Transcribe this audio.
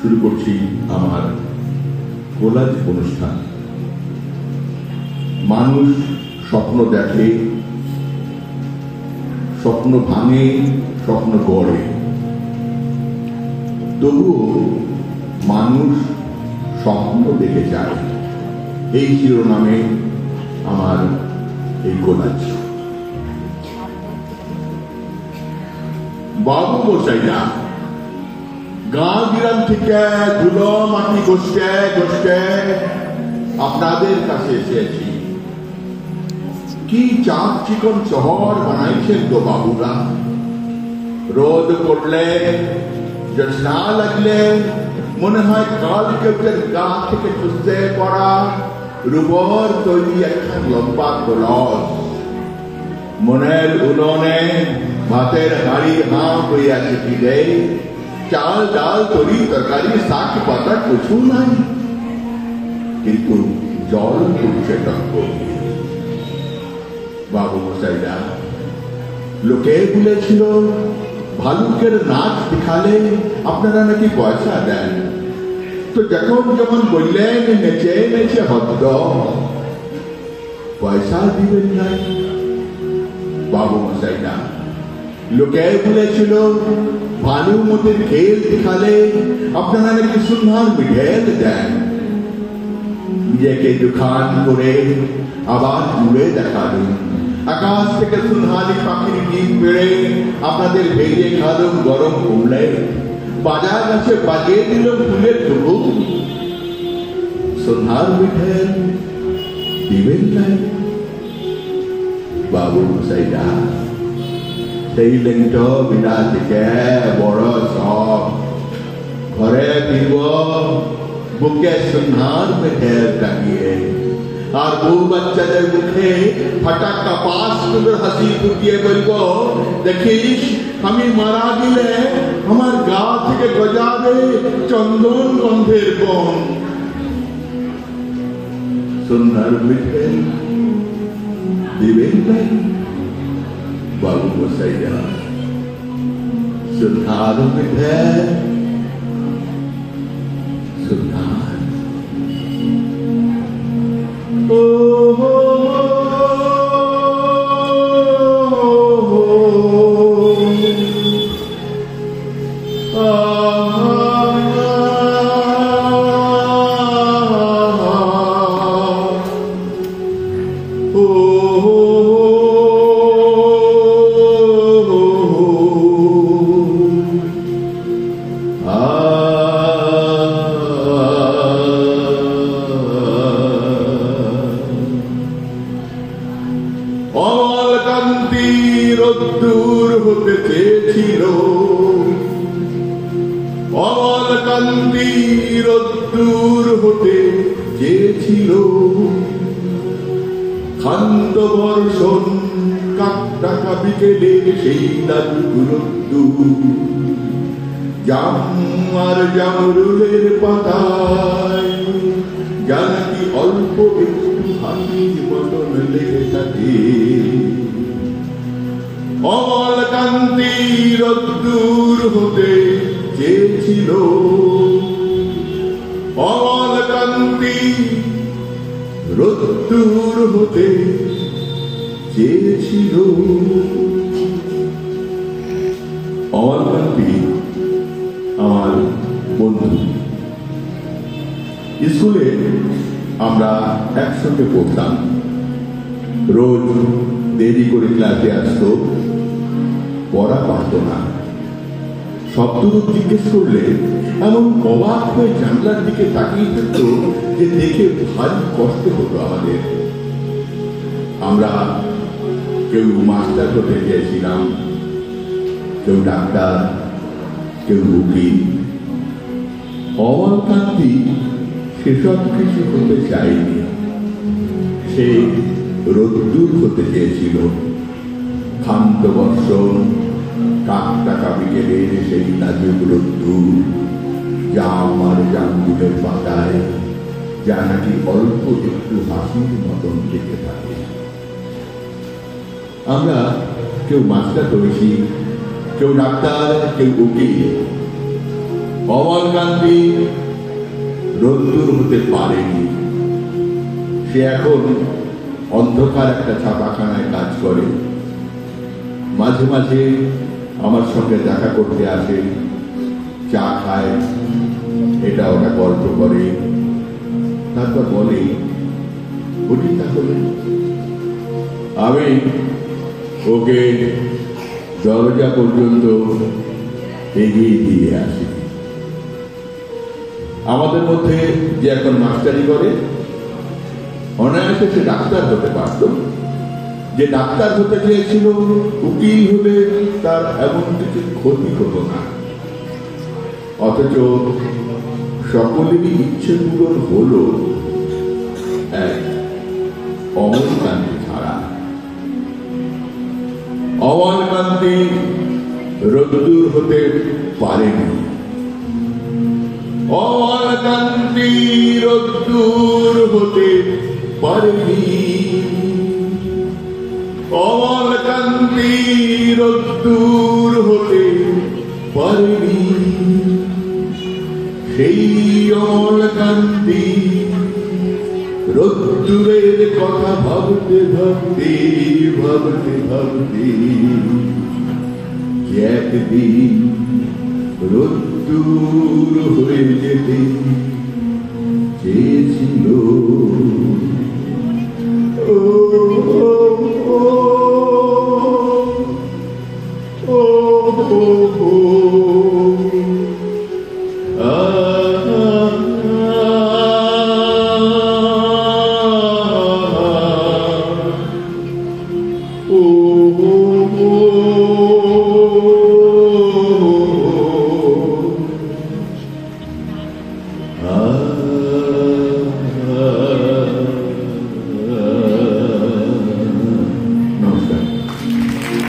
শুরু করছি আমার কোলাজ অনুষ্ঠান। মানুষ স্বপ্ন দেখে, স্বপ্ন ভাঙে, স্বপ্ন গড়ে, তবুও মানুষ স্বপ্ন দেখে যায়। এই শিরোনামে আমার এই কোলাজ। বাবু মশাইরা গাঁ গ্রাম থেকে ধুলো মাটি গোষ্ঠে গোষ্ঠে আপনাদের কাছে এসেছি। কি চাঁদ চিকন শহর বানাইছেন তো বাবুরা। রোদ পড়লে, জ্যোৎস্না লাগলে মনে হয় কাল কেউ গা থেকে চুষতে পড়া রূপর তৈরি একখান লম্বা কলস। মনের উলনে ভাতের হাড়ি হাঁ হইয়াছে ফিরে, চাল ডাল তরি তরকারি শাক পাতা কিছু নাই, কিন্তু জল তুলছে টঙ্ক। বাবু মশাইরা লোকে বলেছিল ভালুকের নাচ দেখালে আপনারা নাকি পয়সা দেন। তো যখন যখন বললেন নেচে নেচে হদ্দ, পয়সা দিবেন নাই। বাবু মশাইরা লোকে বলেছিল ভানুমতির খেল দেখালে আপনারা নাকি সুন্দর মিঠেল দেন। নিজেকে দোকান করে আবার উড়ে দেখালেন। আকাশ থেকে সুনহালি পাখির ডিম পেড়ে আপনাদের ভেজে খালুম গরম কমলে। বাজার গাছে বাজিয়ে দিল ফুলের টুকু, সোনার মিঠেল দিবেন নাই। বাবু মশাইরা সেই লেংট বিনা থেকে বড় সব ঘরে ফিরব বুকে সোনার মিঠেল টাঙিয়ে, আর বউ বাচ্চাদের মুখে ফাটাক্কা পাশ করে হাসি ফুটিয়ে বলবো, দেখিস আমি মারা গেলে আমার গা থেকে গজাবে চন্দন গন্ধের বন। সোনার মিঠেল দিবেন নাই। বাবু মশাইরা সোনার মিঠেল, সোনার রোদ্দুর হতে চেয়েছিল, অমলকান্তি রোদ্দুর হতে চেয়েছিল। খান্ত বর্ষণ কাকটাকা বিকেলে সেই লালু রোদ্দুর জাম আর জামরুলের পাতায় জানাকি অল্প একটু হাসির মতন লেগে থাকে। অমলকান্তি রোদ্দুর হতে চেয়েছিল, অমলকান্তি রোদ্দুর হতে চেয়েছিল। অমলকান্তি আমার বন্ধু। স্কুলে আমরা একসঙ্গে পড়তাম। রোজ দেরি করে ক্লাসে আসতো, পড়া পারত না। শব্দ জিজ্ঞেস করলে এমন অবাক হয়ে জানলার দিকে তাকিয়ে থাকতো যে দেখে ভারী কষ্ট হতো আমাদের। আমরা কেউ মাস্টার হতে চেয়েছিলাম, কেউ ডাক্তার, কেউ উকিল। অমলকান্তি সেসব কিছু হতে চায়নি। সে রোদ্দুর হতে চেয়েছিল। খান্ত বর্ষণ কাকটাকা বিকেলের সেই লাজুক রোদ্দুর জাম আর জামরুলের পাতায় যা নাকি অল্প একটু হাসির মতন দেখে থাকে। আমরা কেউ মাস্টার হয়েছি, কেউ ডাক্তার, কেউ উকিল। অমলকান্তি রোদ্দুর হতে পারেনি। সে এখন অন্ধকার একটা ছাপাখানায় কাজ করে। মাঝে মাঝে আমার সঙ্গে দেখা করতে আসে, চা খায়, এটা ওটা গল্প করে, তারপর বলে উঠি তাহলে। আমি ওকে দরজা পর্যন্ত এগিয়ে দিয়ে আসি। আমাদের মধ্যে যে এখন মাস্টারি করে, অনায়াসে সে ডাক্তার হতে পারত। যে ডাক্তার হতে চেয়েছিল, উকিল হলে তার এমন কিছু ক্ষতি হতো না। অথচ সকলেরই ইচ্ছে পূরণ হলো, এক অমলকান্তি ছাড়া। অমলকান্তি রোদ্দুর হতে পারেনি। অমলকান্তি রোদ্দুর হতে পারেনি। অমলকান্তি রোদ্দুর হতে পারেনি। সেই অমলকান্তি রোদ্দুরের কথা ভাবতে ভাবতে ভাবতে ভাবতে একদিন রোদ্দুর হয়ে যেতে চেয়েছিল।